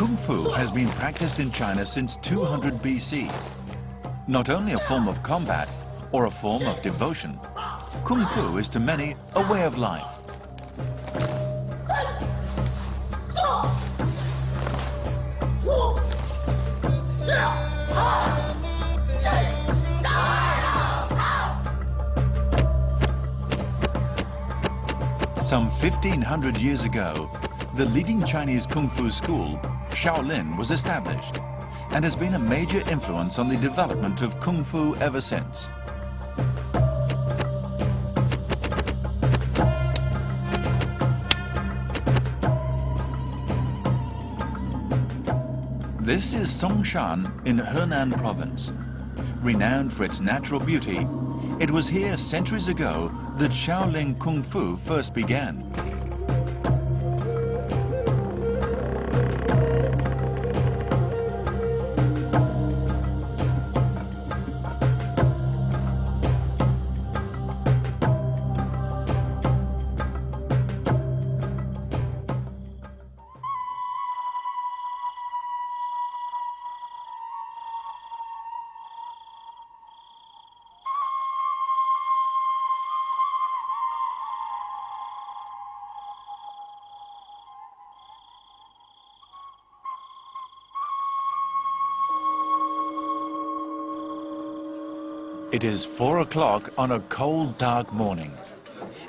Kung Fu has been practiced in China since 200 BC. Not only a form of combat or a form of devotion, Kung Fu is to many a way of life. Some 1500 years ago, the leading Chinese Kung Fu school, Shaolin, was established and has been a major influence on the development of Kung Fu ever since. This is Songshan in Henan province. Renowned for its natural beauty, it was here centuries ago that Shaolin Kung Fu first began. It is 4 o'clock on a cold, dark morning.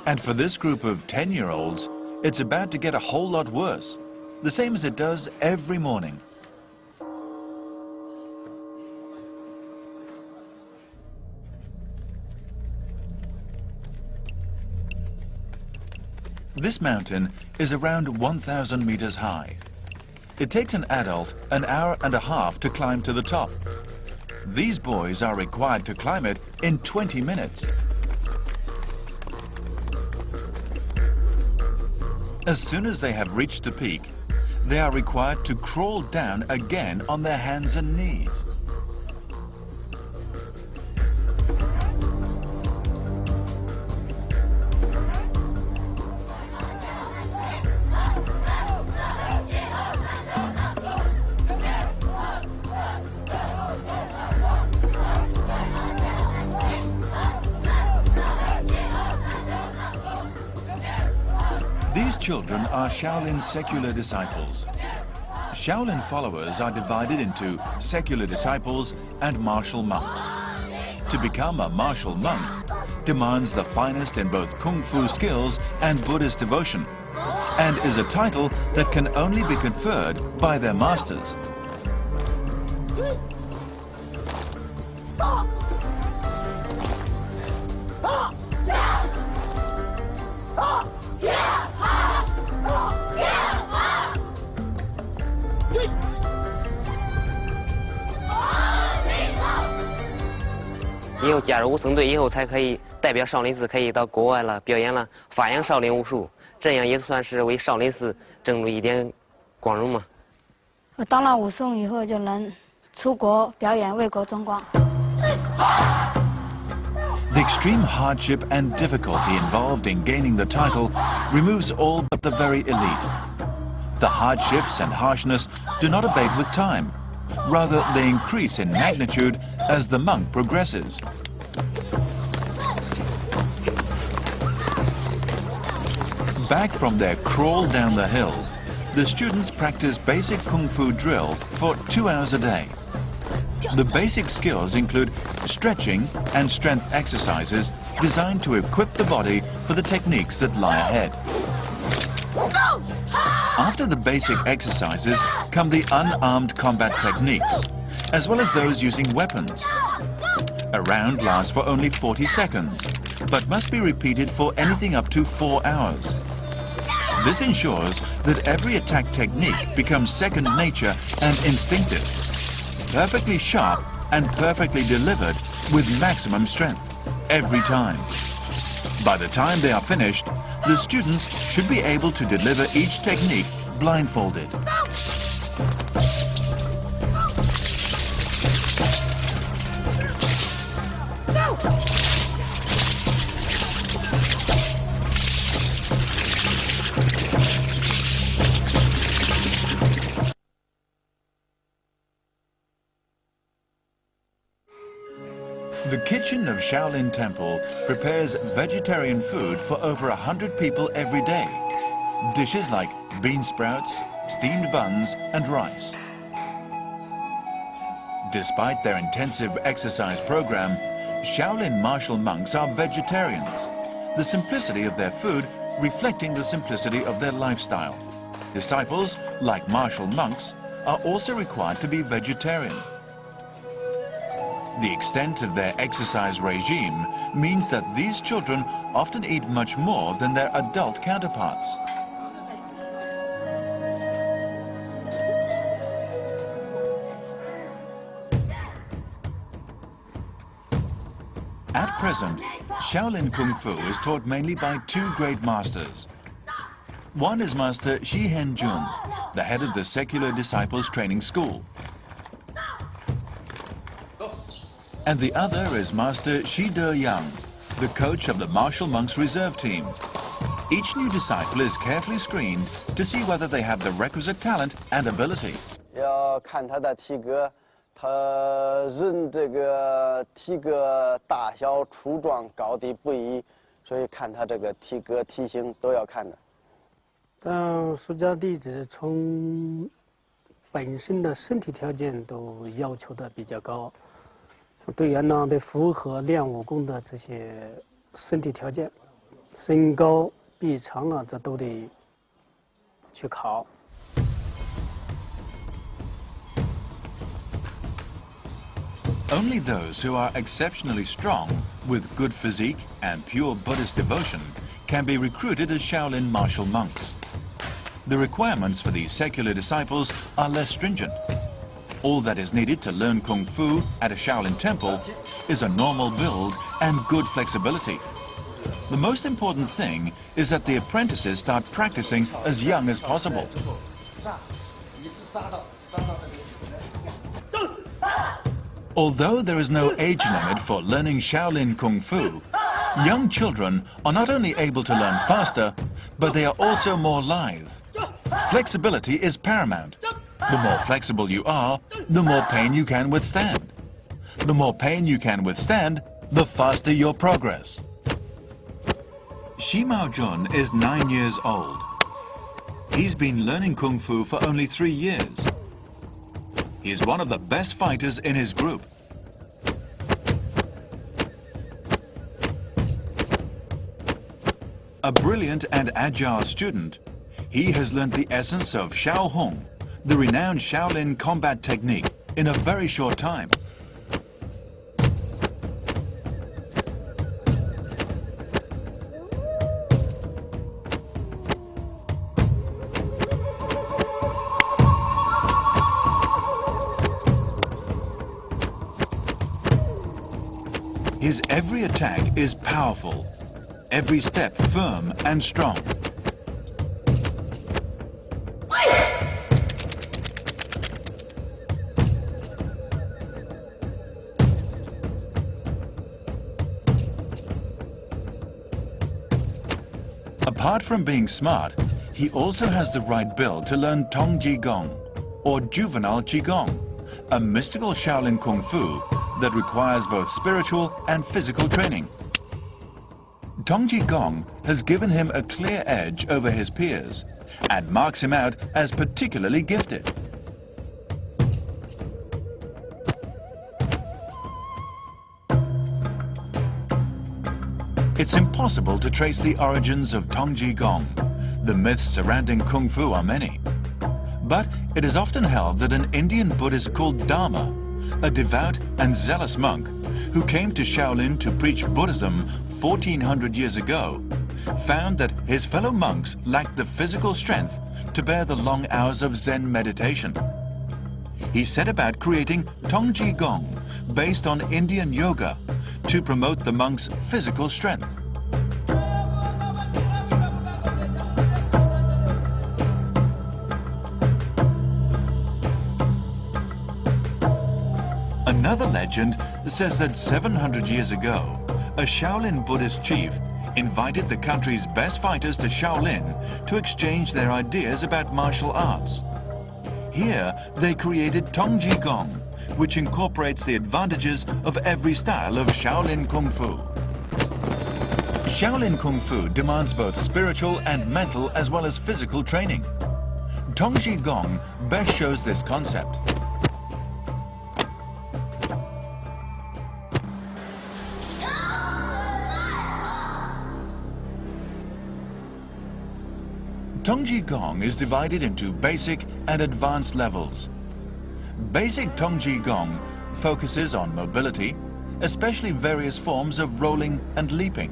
And for this group of 10-year-olds, it's about to get a whole lot worse, the same as it does every morning. This mountain is around 1,000 meters high. It takes an adult an hour and a half to climb to the top. These boys are required to climb it in 20 minutes. As soon as they have reached the peak, they are required to crawl down again on their hands and knees. These children are Shaolin secular disciples. Shaolin followers are divided into secular disciples and martial monks. To become a martial monk demands the finest in both Kung Fu skills and Buddhist devotion, and is a title that can only be conferred by their masters.以后加入武僧队以后，才可以代表少林寺可以到国外了，表演了，发扬少林武术，这样也算是为少林寺争入一点光荣嘛。我当了武僧以后，就能出国表演，为国争光。The extreme hardship and difficulty involved in gaining the title removes all but the very elite. The hardships and harshness do not abate with time. Rather, they increase in magnitude as the monk progresses. Back from their crawl down the hill, the students practice basic Kung Fu drill for 2 hours a day. The basic skills include stretching and strength exercises designed to equip the body for the techniques that lie ahead. After the basic exercises come the unarmed combat techniques, as well as those using weapons. A round lasts for only 40 seconds, but must be repeated for anything up to 4 hours. This ensures that every attack technique becomes second nature and instinctive, perfectly sharp and perfectly delivered with maximum strength, every time. By the time they are finished, the students should be able to deliver each technique blindfolded. The kitchen of Shaolin Temple prepares vegetarian food for over 100 people every day. Dishes like bean sprouts, steamed buns and rice. Despite their intensive exercise program, Shaolin martial monks are vegetarians, the simplicity of their food reflecting the simplicity of their lifestyle. Disciples, like martial monks, are also required to be vegetarian. The extent of their exercise regime means that these children often eat much more than their adult counterparts. At present, Shaolin Kungfu is taught mainly by two great masters. One is Master Shi Henjun, the head of the secular disciples training school. And the other is Master Shi De-yang, the coach of the martial monks reserve team. Each new disciple is carefully screened to see whether they have the requisite talent and ability. 要看他的体格，他人这个体格大小、粗壮、高低不一，所以看他这个体格、体型都要看的。但出家弟子从本身的身体条件都要求的比较高。 队员呢得符合练武功的这些身体条件，身高、臂长啊，这都得去考。 Only those who are exceptionally strong, with good physique and pure Buddhist devotion, can be recruited as Shaolin martial monks. The requirements for these secular disciples are less stringent. All that is needed to learn Kung Fu at a Shaolin temple is a normal build and good flexibility. The most important thing is that the apprentices start practicing as young as possible. Although there is no age limit for learning Shaolin Kung Fu, young children are not only able to learn faster, but they are also more lithe. Flexibility is paramount. The more flexible you are, the more pain you can withstand. The more pain you can withstand, the faster your progress. Shi Maojun is 9 years old. He's been learning Kung Fu for only 3 years. He's one of the best fighters in his group. A brilliant and agile student, he has learned the essence of Shaohong, the renowned Shaolin combat technique, in a very short time. His every attack is powerful, every step firm and strong. Apart from being smart, he also has the right build to learn Tong Ji Gong, or juvenile Qigong, a mystical Shaolin Kung Fu that requires both spiritual and physical training. Tong Ji Gong has given him a clear edge over his peers and marks him out as particularly gifted. It's impossible to trace the origins of Tong Ji Gong. The myths surrounding Kung Fu are many. But it is often held that an Indian Buddhist called Dharma, a devout and zealous monk who came to Shaolin to preach Buddhism 1400 years ago, found that his fellow monks lacked the physical strength to bear the long hours of Zen meditation. He set about creating Tong Ji Gong based on Indian yoga to promote the monks' physical strength. Another legend says that 700 years ago, a Shaolin Buddhist chief invited the country's best fighters to Shaolin to exchange their ideas about martial arts. Here, they created Tong Ji Gong which incorporates the advantages of every style of Shaolin Kungfu. Shaolin Kungfu demands both spiritual and mental as well as physical training. Tongji Gong best shows this concept. Tongji Gong is divided into basic and advanced levels. Basic Tongji Gong focuses on mobility, especially various forms of rolling and leaping.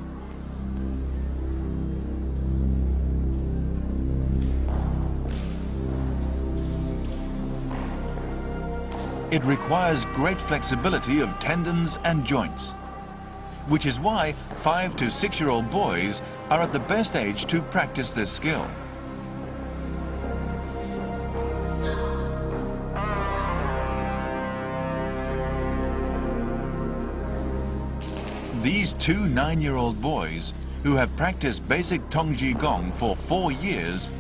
It requires great flexibility of tendons and joints, which is why 5 to 6-year-old boys are at the best age to practice this skill. These 2 9-year-old boys, who have practiced basic Tongji Gong for 4 years,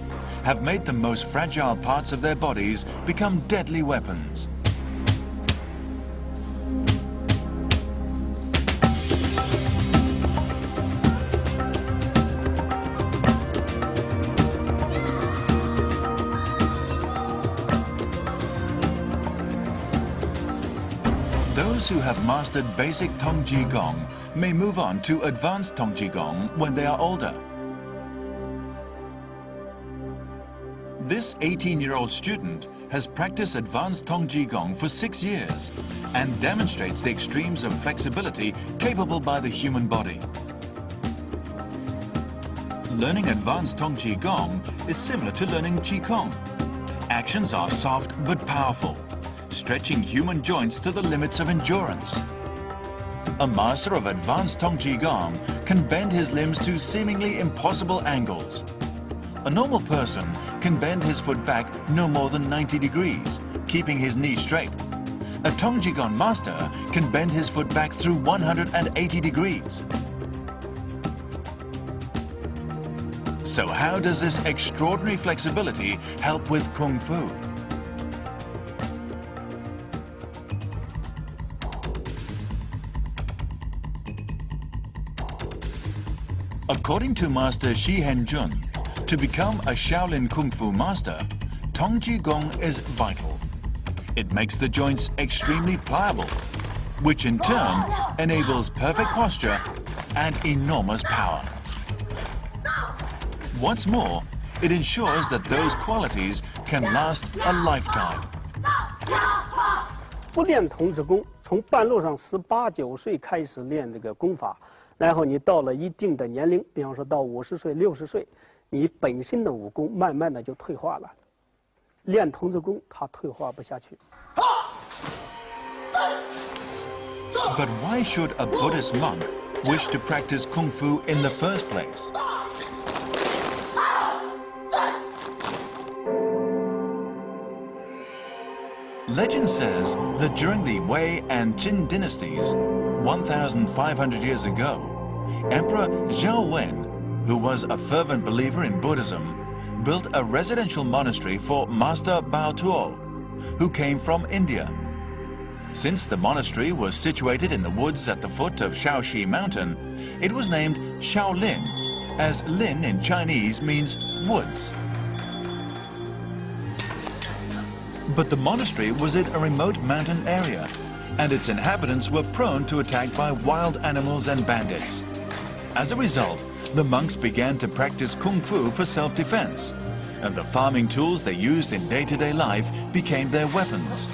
have made the most fragile parts of their bodies become deadly weapons. Those who have mastered basic Tongji Gong may move on to advanced Tongji Gong when they are older. This 18-year-old student has practiced advanced Tongji Gong for 6 years and demonstrates the extremes of flexibility capable by the human body. Learning advanced Tongji Gong is similar to learning Qigong. Actions are soft but powerful, stretching human joints to the limits of endurance. A master of advanced Tongji Gong can bend his limbs to seemingly impossible angles. A normal person can bend his foot back no more than 90 degrees, keeping his knee straight. A Tongji Gong master can bend his foot back through 180 degrees. So how does this extraordinary flexibility help with Kung Fu? According to Master Shi Henjun, to become a Shaolin Kungfu master, Tongji Gong is vital. It makes the joints extremely pliable, which in turn enables perfect posture and enormous power. What's more, it ensures that those qualities can last a lifetime. 不练童子功，从半路上18、9岁开始练这个功法，然后你到了一定的年龄，比方说到50岁、60岁，你本身的武功慢慢的就退化了。练童子功，它退化不下去。But why should a Buddhist monk wish to practice Kung Fu in the first place? Legend says that during the Wei and Qin dynasties, 1,500 years ago, Emperor Zhao Wen, who was a fervent believer in Buddhism, built a residential monastery for Master Bao Tuo, who came from India. Since the monastery was situated in the woods at the foot of Shaoxi Mountain, it was named Shaolin, as Lin in Chinese means woods. But the monastery was in a remote mountain area, and its inhabitants were prone to attack by wild animals and bandits. As a result, the monks began to practice Kung Fu for self-defense, and the farming tools they used in day-to-day life became their weapons.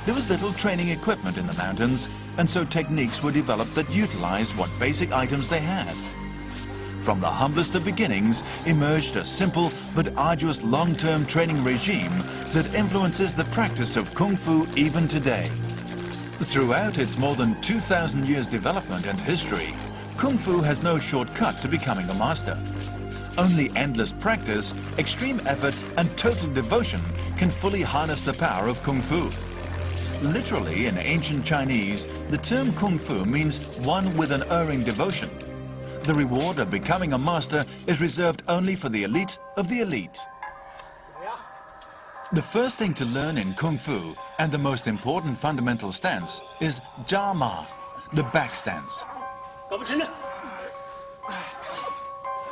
There was little training equipment in the mountains, and so techniques were developed that utilized what basic items they had. From the humblest of beginnings emerged a simple but arduous long-term training regime that influences the practice of Kung Fu even today. Throughout its more than 2,000 years development and history, Kung Fu has no shortcut to becoming a master. Only endless practice, extreme effort, and total devotion can fully harness the power of Kung Fu. Literally, in ancient Chinese, the term Kung Fu means one with an erring devotion. The reward of becoming a master is reserved only for the elite of the elite. The first thing to learn in Kung Fu, and the most important fundamental stance, is Jia Ma, the back stance.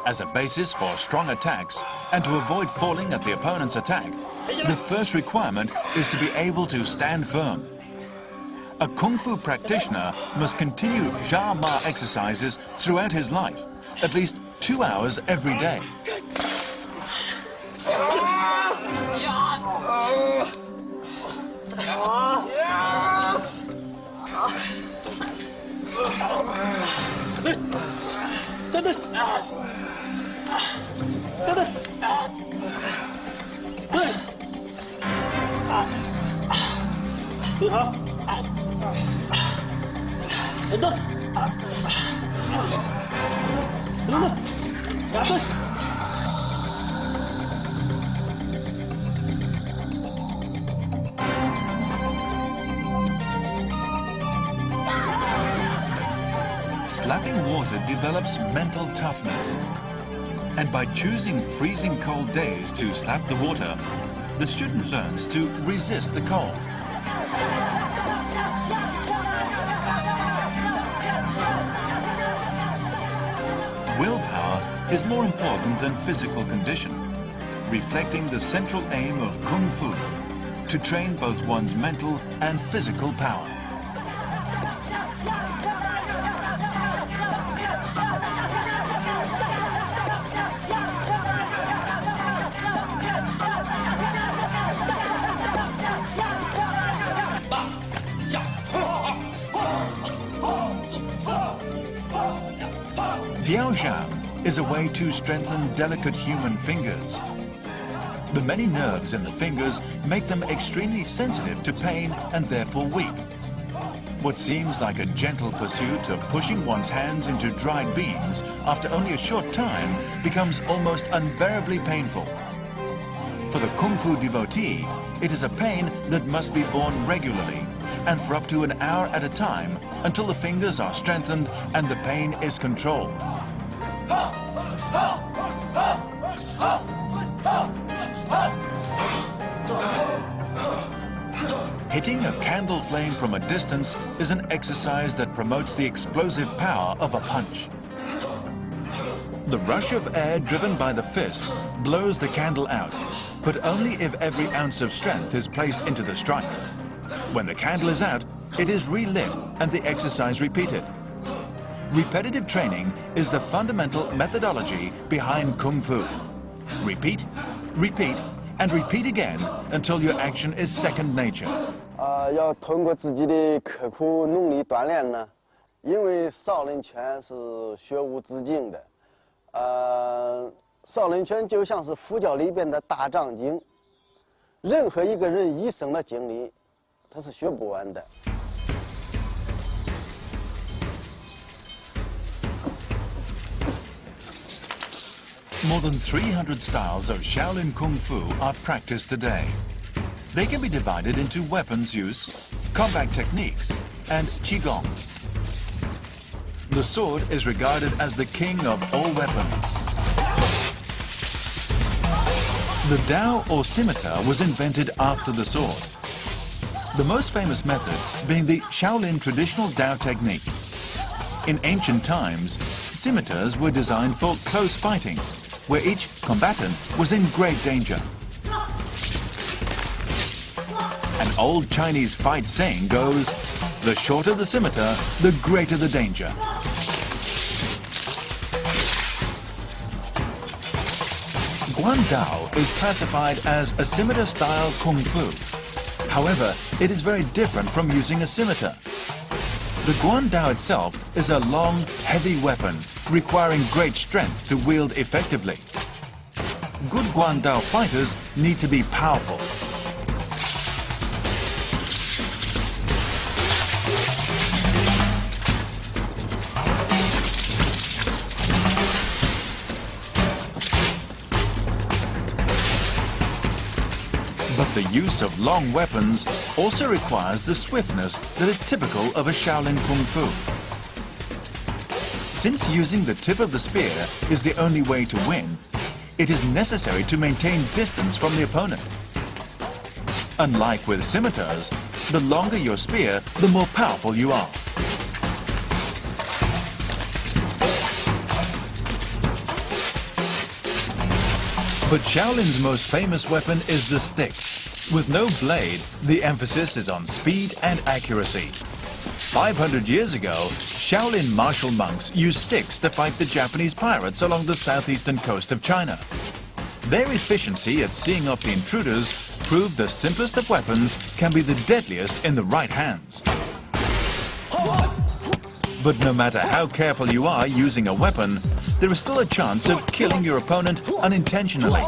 As a basis for strong attacks and to avoid falling at the opponent's attack, the first requirement is to be able to stand firm. A Kung Fu practitioner must continue Jia Ma exercises throughout his life, at least 2 hours every day. Slapping water develops mental toughness. And by choosing freezing cold days to slap the water, the student learns to resist the cold. Willpower is more important than physical condition, reflecting the central aim of Kung Fu, to train both one's mental and physical power. Liaozhang is a way to strengthen delicate human fingers. The many nerves in the fingers make them extremely sensitive to pain and therefore weak. What seems like a gentle pursuit of pushing one's hands into dried beans after only a short time becomes almost unbearably painful. For the Kung Fu devotee, it is a pain that must be borne regularly and for up to an hour at a time until the fingers are strengthened and the pain is controlled. Hitting a candle flame from a distance is an exercise that promotes the explosive power of a punch. The rush of air driven by the fist blows the candle out, but only if every ounce of strength is placed into the strike. When the candle is out, it is relit and the exercise repeated. Repetitive training is the fundamental methodology behind Kung Fu. Repeat, repeat, and repeat again until your action is second nature. 要通过自己的刻苦努力锻炼呢，因为少林拳是学无止境的。少林拳就像是佛教里边的大藏经，任何一个人一生的经历，他是学不完的。 More than 300 styles of Shaolin Kungfu are practiced today. They can be divided into weapons use, combat techniques, and qigong. The sword is regarded as the king of all weapons. The dao or scimitar was invented after the sword. The most famous method being the Shaolin traditional dao technique. In ancient times, scimitars were designed for close fighting, where each combatant was in great danger. An old Chinese fight saying goes, the shorter the scimitar, the greater the danger. Guandao is classified as a scimitar-style Kung Fu. However, it is very different from using a scimitar. The Guandao itself is a long, heavy weapon, requiring great strength to wield effectively. Good Guandao fighters need to be powerful. But the use of long weapons also requires the swiftness that is typical of a Shaolin Kung Fu. Since using the tip of the spear is the only way to win, it is necessary to maintain distance from the opponent. Unlike with scimitars, the longer your spear, the more powerful you are. But Shaolin's most famous weapon is the stick. With no blade, the emphasis is on speed and accuracy. 500 years ago, Shaolin martial monks used sticks to fight the Japanese pirates along the southeastern coast of China. Their efficiency at seeing off the intruders proved the simplest of weapons can be the deadliest in the right hands. But no matter how careful you are using a weapon, there is still a chance of killing your opponent unintentionally.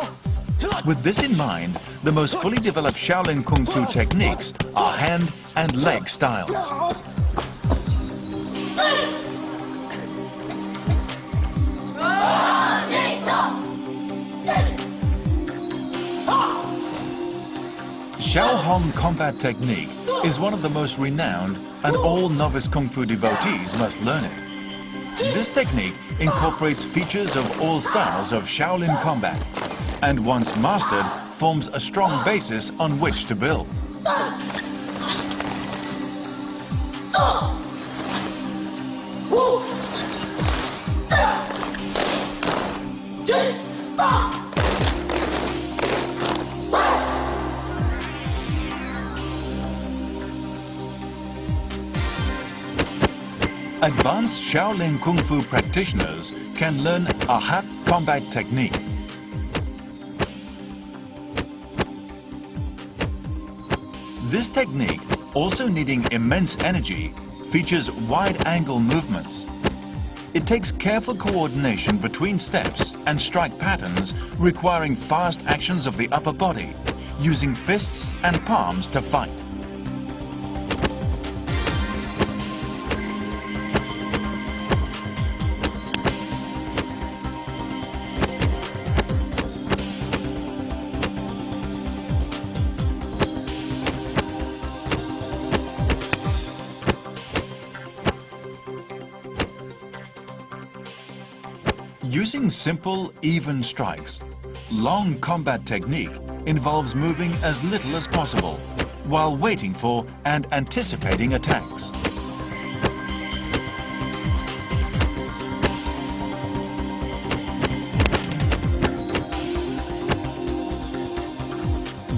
With this in mind, the most fully developed Shaolin Kungfu techniques are hand and leg styles. Shaolin combat technique is one of the most renowned, and all novice Kung Fu devotees must learn it. This technique incorporates features of all styles of Shaolin combat, and once mastered, forms a strong basis on which to build. Advanced Shaolin Kungfu practitioners can learn a hack combat technique. This technique, also needing immense energy, features wide-angle movements. It takes careful coordination between steps and strike patterns requiring fast actions of the upper body, using fists and palms to fight. Using simple, even strikes, long combat technique involves moving as little as possible while waiting for and anticipating attacks.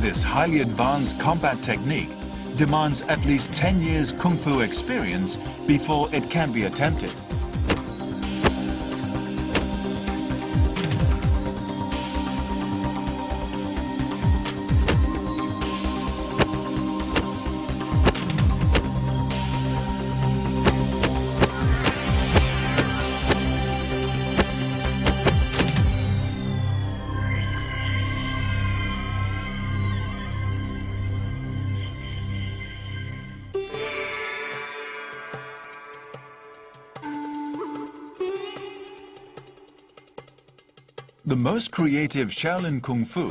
This highly advanced combat technique demands at least 10 years Kung Fu experience before it can be attempted. The most creative Shaolin Kung Fu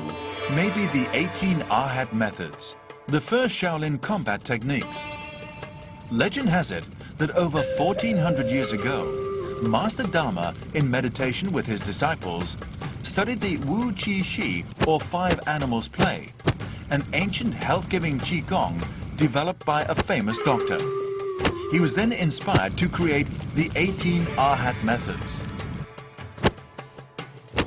may be the 18 Ahat methods, the first Shaolin combat techniques. Legend has it that over 1400 years ago, Master Dharma, in meditation with his disciples, studied the Wu Qi Shi, or five animals play, an ancient health-giving Qigong developed by a famous doctor. He was then inspired to create the 18 Ahat methods.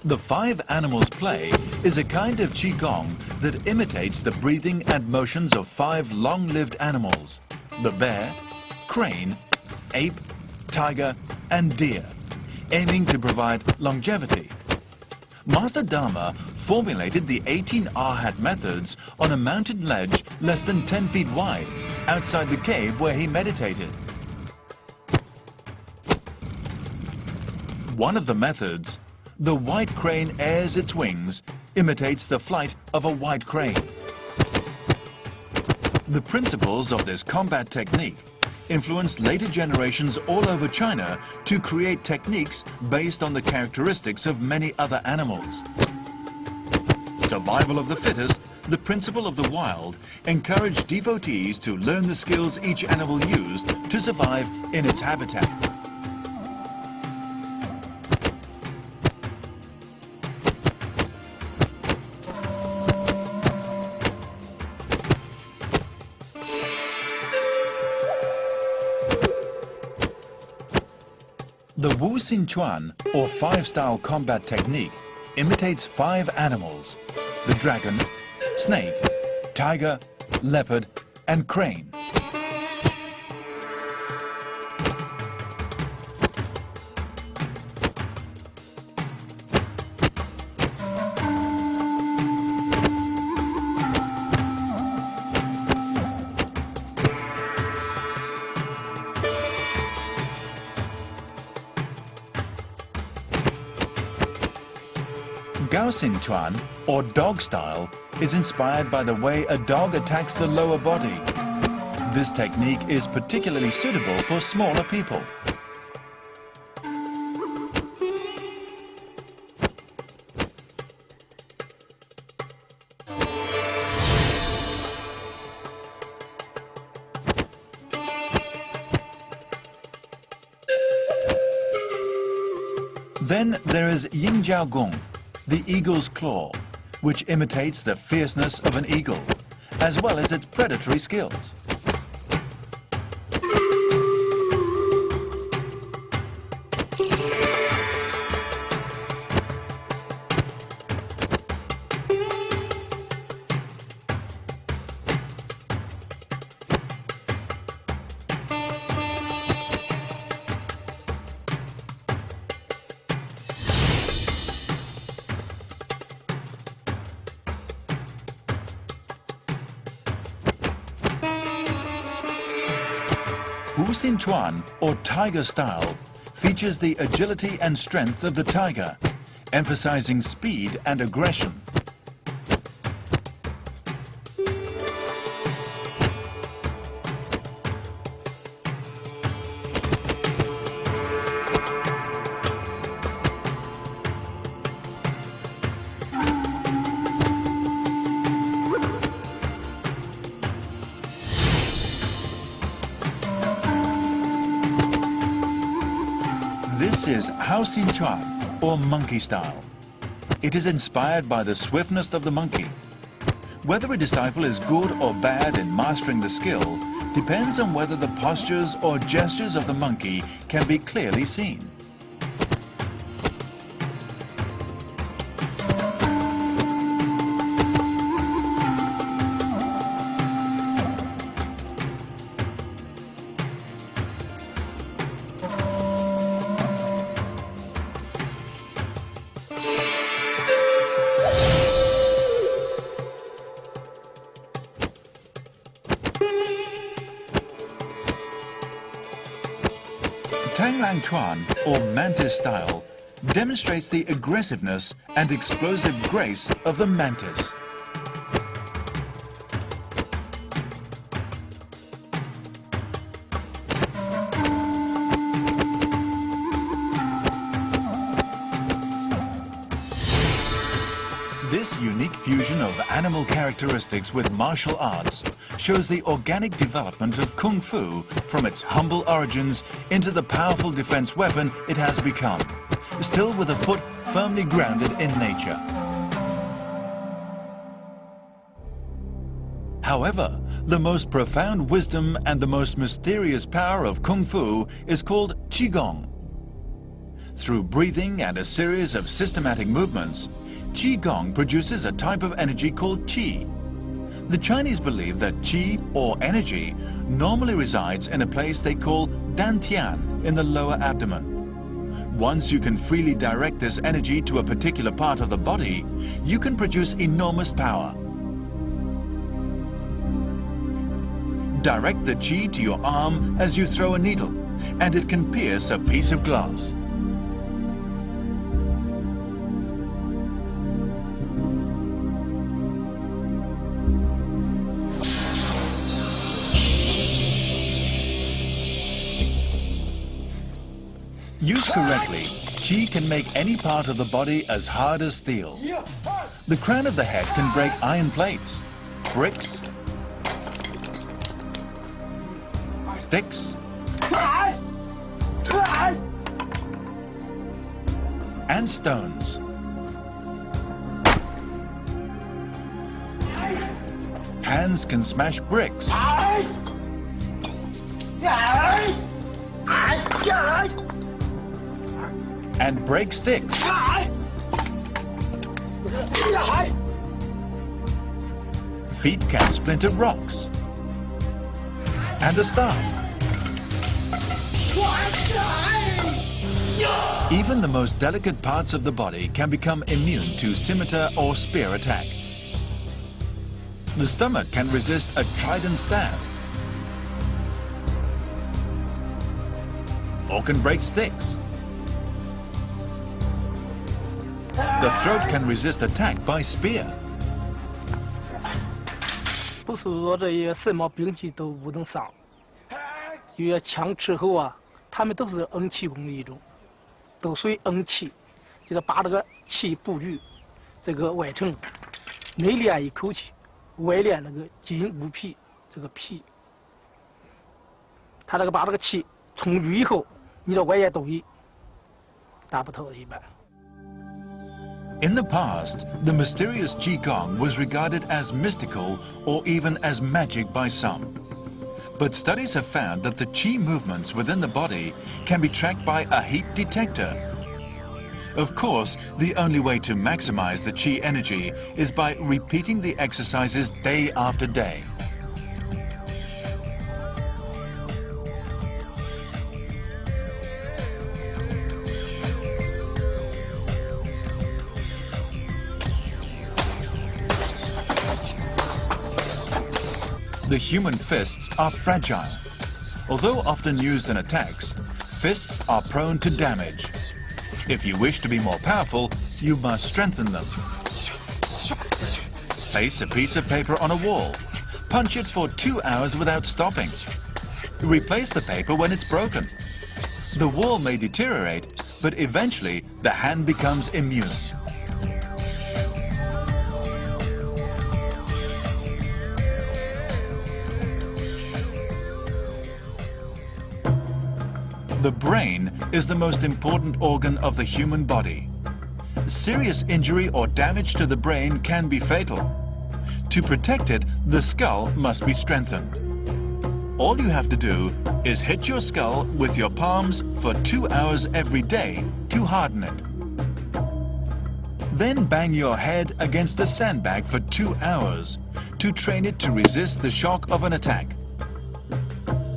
The five animals play is a kind of Qigong that imitates the breathing and motions of five long-lived animals: the bear, crane, ape, tiger, and deer, aiming to provide longevity. Master Dharma formulated the 18 Ahat methods on a mountain ledge less than 10 feet wide, outside the cave where he meditated. One of the methods, the white crane airs its wings, imitates the flight of a white crane. The principles of this combat technique influenced later generations all over China to create techniques based on the characteristics of many other animals. Survival of the fittest, the principle of the wild, encouraged devotees to learn the skills each animal used to survive in its habitat. The Wu Xin Chuan, or five-style combat technique, imitates five animals: the dragon, snake, tiger, leopard, and crane. Gao Xin Chuan, or dog style, is inspired by the way a dog attacks the lower body. This technique is particularly suitable for smaller people. Then there is Yin Jiao Gong, the eagle's claw, which imitates the fierceness of an eagle, as well as its predatory skills. Wu Xin Chuan, or tiger style, features the agility and strength of the tiger, emphasizing speed and aggression. This is Hao Xin Chuan, or monkey style. It is inspired by the swiftness of the monkey. Whether a disciple is good or bad in mastering the skill depends on whether the postures or gestures of the monkey can be clearly seen. Tanglang Chuan, or mantis style, demonstrates the aggressiveness and explosive grace of the mantis. This unique fusion of animal characteristics with martial arts shows the organic development of Kung Fu from its humble origins into the powerful defense weapon it has become, still with a foot firmly grounded in nature. However, the most profound wisdom and the most mysterious power of Kung Fu is called Qigong. Through breathing and a series of systematic movements, Qigong produces a type of energy called Qi. The Chinese believe that Qi, or energy, normally resides in a place they call Dantian in the lower abdomen. Once you can freely direct this energy to a particular part of the body, you can produce enormous power. Direct the Qi to your arm as you throw a needle, and it can pierce a piece of glass. Used correctly, Qi can make any part of the body as hard as steel. The crown of the head can break iron plates, bricks, sticks, and stones. Hands can smash bricks. and break sticks. Feet can splinter rocks. And a staff. Even the most delicate parts of the body can become immune to scimitar or spear attack. The stomach can resist a trident stab, or can break sticks. The throat can resist attack by spear. 不是说这些什么兵器都不能伤，因为枪之后啊，他们都是硬气功的一种，都属于硬气，就是把这个气布局，这个外层内练一口气，外练那个筋五皮，这个皮，他这个把这个气充足以后，你的外界东西打不透一般。 In the past, the mysterious Qigong was regarded as mystical or even as magic by some. But studies have found that the Qi movements within the body can be tracked by a heat detector. Of course, the only way to maximize the Qi energy is by repeating the exercises day after day. The human fists are fragile. Although often used in attacks, fists are prone to damage. If you wish to be more powerful, you must strengthen them. Place a piece of paper on a wall. Punch it for 2 hours without stopping. Replace the paper when it's broken. The wall may deteriorate, but eventually the hand becomes immune. The brain is the most important organ of the human body. Serious injury or damage to the brain can be fatal. To protect it, the skull must be strengthened. All you have to do is hit your skull with your palms for 2 hours every day to harden it. Then bang your head against a sandbag for 2 hours to train it to resist the shock of an attack.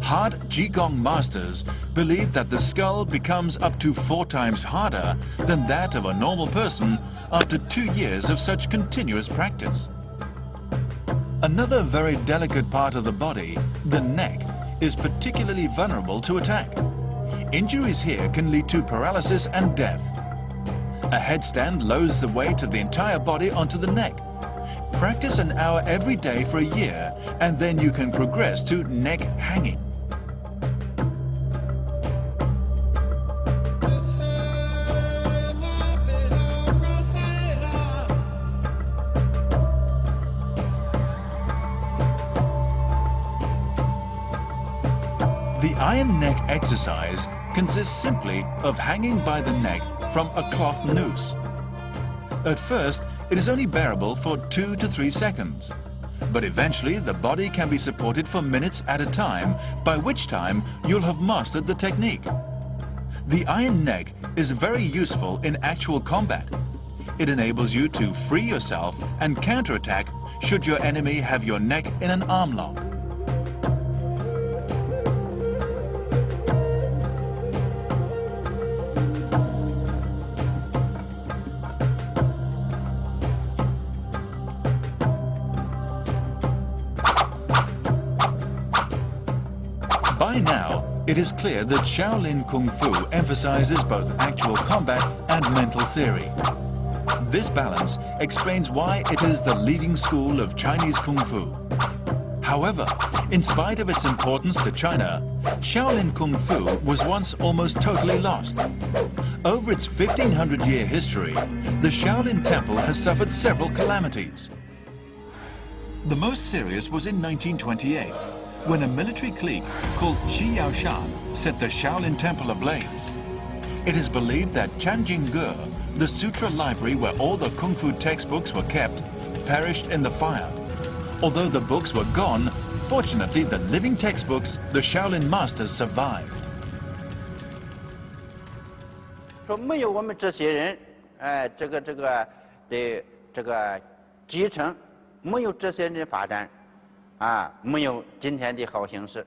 Hard Qigong masters believe that the skull becomes up to 4 times harder than that of a normal person after 2 years of such continuous practice. Another very delicate part of the body, the neck, is particularly vulnerable to attack. Injuries here can lead to paralysis and death. A headstand lowers the weight of the entire body onto the neck. Practice an hour every day for a year, and then you can progress to neck hanging. The iron neck exercise consists simply of hanging by the neck from a cloth noose. At first, it is only bearable for 2 to 3 seconds, but eventually the body can be supported for minutes at a time, by which time you'll have mastered the technique. The iron neck is very useful in actual combat. It enables you to free yourself and counterattack should your enemy have your neck in an arm lock. By now, it is clear that Shaolin Kungfu emphasizes both actual combat and mental theory. This balance explains why it is the leading school of Chinese Kung Fu. However, in spite of its importance to China, Shaolin Kung Fu was once almost totally lost. Over its 1500-year history, the Shaolin Temple has suffered several calamities. The most serious was in 1928, when a military clique called Qi Yaoshan set the Shaolin Temple ablaze. It is believed that Chanjingge, the sutra library where all the Kung Fu textbooks were kept, perished in the fire. Although the books were gone, fortunately the living textbooks, the Shaolin masters, survived. 说没有我们这些人，这个的这个继承，没有这些人发展，没有今天的好形势。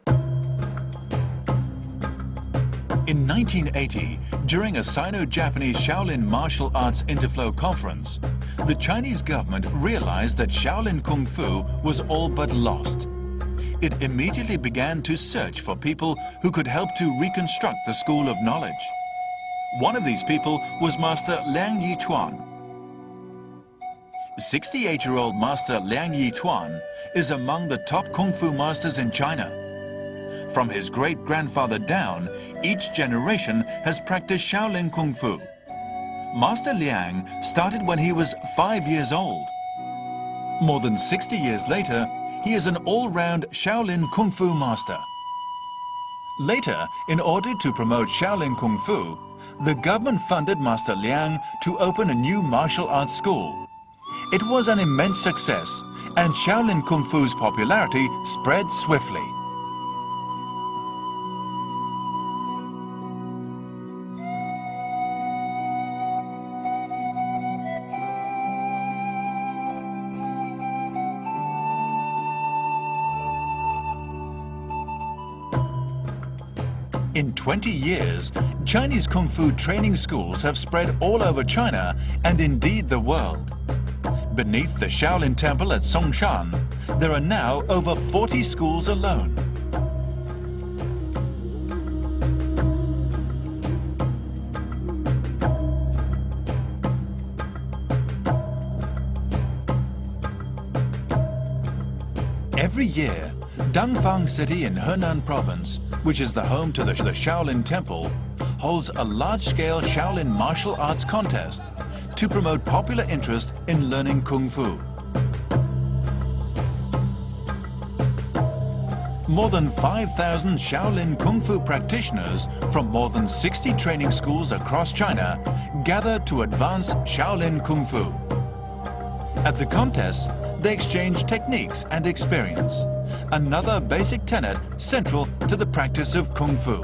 In 1980, during a Sino-Japanese Shaolin martial arts interflow conference, the Chinese government realized that Shaolin Kungfu was all but lost. It immediately began to search for people who could help to reconstruct the school of knowledge. One of these people was Master Liang Yichuan. 68-year-old Master Liang Yichuan is among the top Kung Fu masters in China. From his great-grandfather down, each generation has practiced Shaolin Kungfu. Master Liang started when he was 5 years old. More than 60 years later, he is an all-round Shaolin Kungfu master. Later, in order to promote Shaolin Kungfu, the government funded Master Liang to open a new martial arts school. It was an immense success, and Shaolin Kungfu's popularity spread swiftly. In 20 years, Chinese Kung Fu training schools have spread all over China and indeed the world. Beneath the Shaolin Temple at Songshan, there are now over 40 schools alone. Every year, Dangfang City in Henan Province, which is the home to the Shaolin Temple, holds a large-scale Shaolin martial arts contest to promote popular interest in learning Kung Fu. More than 5,000 Shaolin Kung Fu practitioners from more than 60 training schools across China gather to advance Shaolin Kung Fu. At the contests, they exchange techniques and experience, another basic tenet central to the practice of Kung Fu.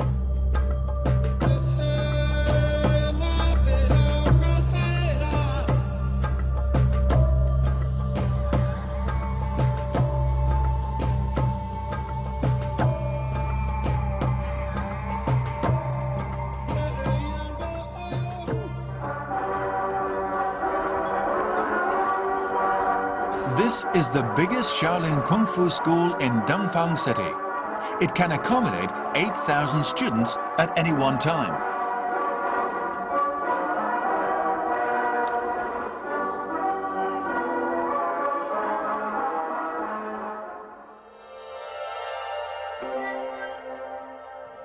This is the biggest Shaolin Kung Fu school in Dangfang City. It can accommodate 8,000 students at any one time.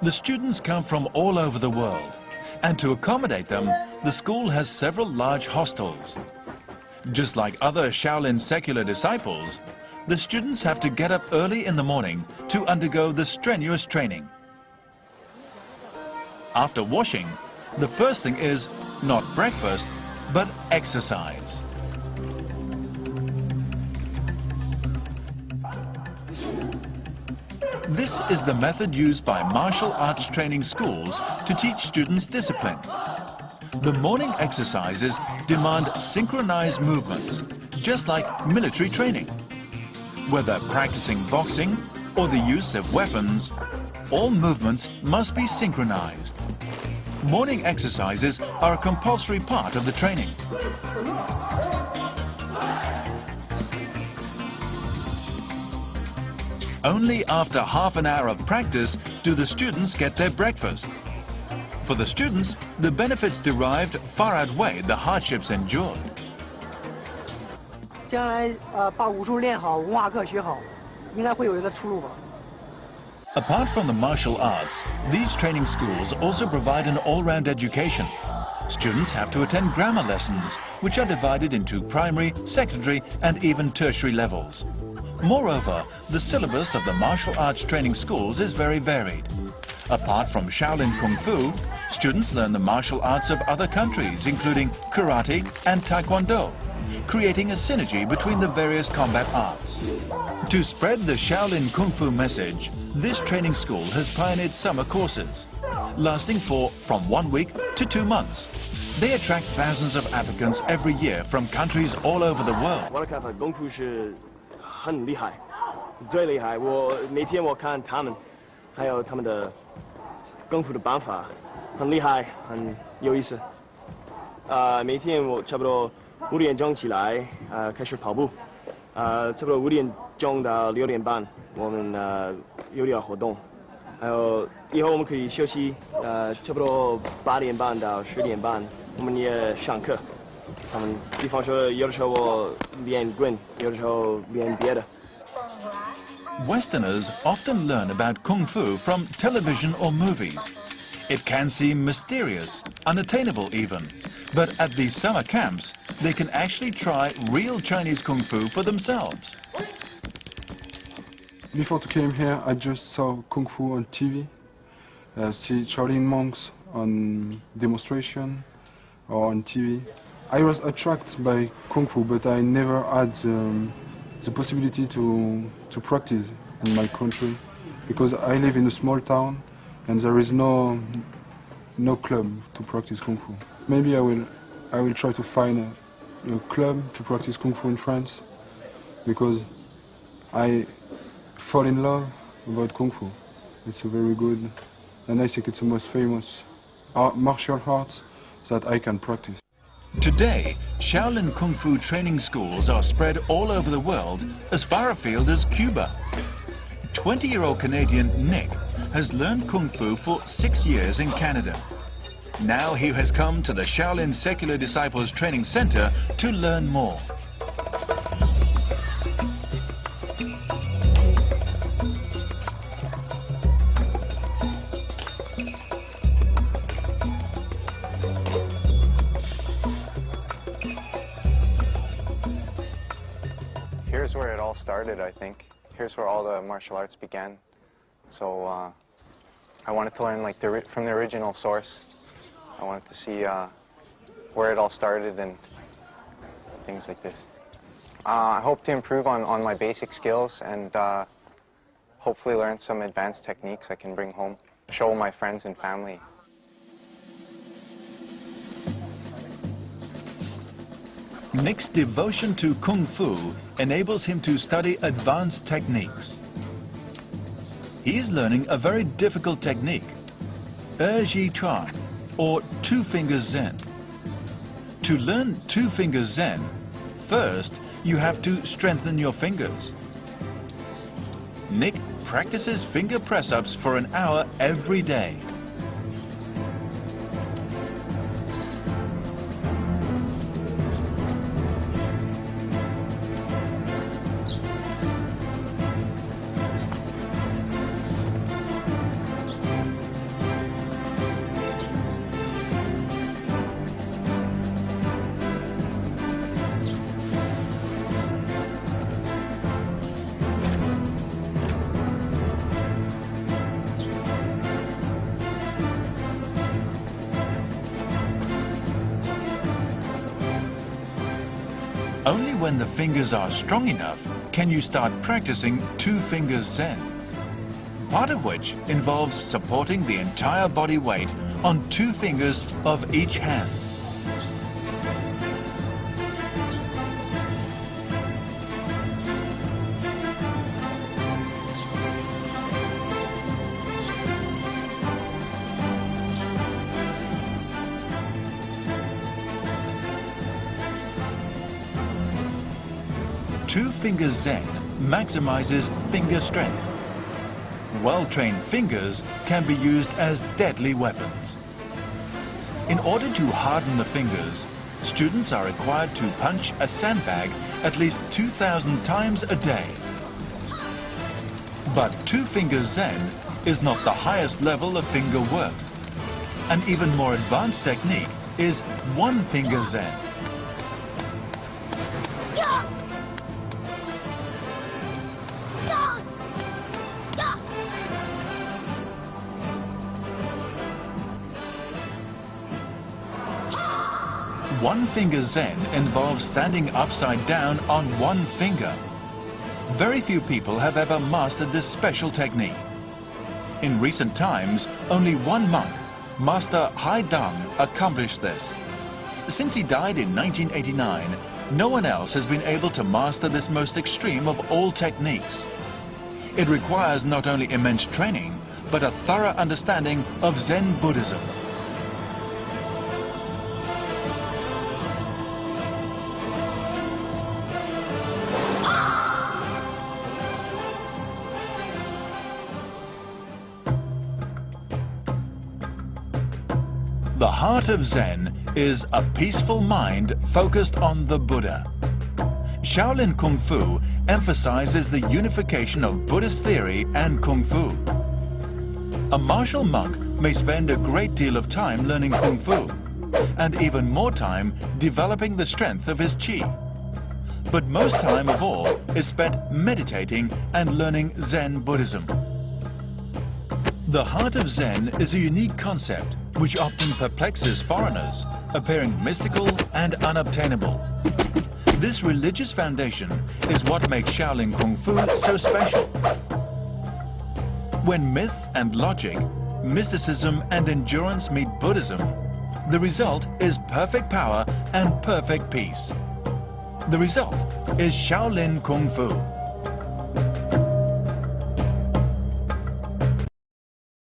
The students come from all over the world, and to accommodate them, the school has several large hostels. Just like other Shaolin secular disciples, the students have to get up early in the morning to undergo the strenuous training. After washing, the first thing is not breakfast, but exercise. This is the method used by martial arts training schools to teach students discipline. The morning exercises demand synchronized movements, just like military training. Whether practicing boxing or the use of weapons, all movements must be synchronized. Morning exercises are a compulsory part of the training. Only after half an hour of practice do the students get their breakfast. For the students, the benefits derived far outweigh the hardships endured. 将来把武术练好，文化课学好，应该会有一个出路吧。 Apart from the martial arts, these training schools also provide an all-round education. Students have to attend grammar lessons, which are divided into primary, secondary, and even tertiary levels. Moreover, the syllabus of the martial arts training schools is very varied. Apart from Shaolin Kung Fu, students learn the martial arts of other countries, including karate and taekwondo, creating a synergy between the various combat arts. To spread the Shaolin Kung Fu message, this training school has pioneered summer courses. lasting for from 1 week to 2 months. They attract thousands of applicants every year from countries all over the world. 我的看法，功夫是很厉害，最厉害。我每天我看他们，还有他们的功夫的办法，很厉害，很有意思。每天我差不多5点钟起来，开始跑步，差不多5点钟到6点半，我们有点活动，还有以后我们可以休息，差不多8点半到10点半，我们也上课。他们比方说，有的时候我练棍，有的时候练别的。 Westerners often learn about Kung Fu from television or movies. It can seem mysterious, unattainable even. But at these summer camps, they can actually try real Chinese Kung Fu for themselves. Before I came here, I just saw Kung Fu on TV, see Shaolin monks on demonstration or on TV. I was attracted by Kung Fu, but I never had the possibility to practice in my country because I live in a small town and there is no club to practice Kung Fu. Maybe I will try to find a club to practice Kung Fu in France because I fall in love about Kung Fu. It's a very good, and I think it's the most famous martial arts that I can practice. Today, Shaolin Kung Fu training schools are spread all over the world, as far afield as Cuba. 20-year-old Canadian Nick has learned Kung Fu for 6 years in Canada. Now he has come to the Shaolin Secular Disciples Training Center to learn more. Here's where it all started, I think. Here's where all the martial arts began. So I wanted to learn like from the original source. I wanted to see where it all started and things like this. I hope to improve on my basic skills and hopefully learn some advanced techniques I can bring home, show my friends and family. Nick's devotion to Kung Fu enables him to study advanced techniques. He is learning a very difficult technique, Ji Chuan, or Two Fingers Zen. To learn Two Fingers Zen, first you have to strengthen your fingers. Nick practices finger press-ups for an hour every day. Only when the fingers are strong enough can you start practicing Two Fingers Zen, part of which involves supporting the entire body weight on 2 fingers of each hand. Two Fingers Zen maximizes finger strength. Well-trained fingers can be used as deadly weapons. In order to harden the fingers, students are required to punch a sandbag at least 2,000 times a day. But Two Fingers Zen is not the highest level of finger work. An even more advanced technique is One Finger Zen. One Finger Zen involves standing upside down on one finger. Very few people have ever mastered this special technique. In recent times, only one monk, Master Hai Dang, accomplished this. Since he died in 1989, no one else has been able to master this most extreme of all techniques. It requires not only immense training, but a thorough understanding of Zen Buddhism. The heart of Zen is a peaceful mind focused on the Buddha. Shaolin Kungfu emphasizes the unification of Buddhist theory and Kung Fu. A martial monk may spend a great deal of time learning Kung Fu, and even more time developing the strength of his Qi. But most time of all is spent meditating and learning Zen Buddhism. The heart of Zen is a unique concept which often perplexes foreigners, appearing mystical and unobtainable. This religious foundation is what makes Shaolin Kungfu so special. When myth and logic, mysticism and endurance meet Buddhism, the result is perfect power and perfect peace. The result is Shaolin Kungfu.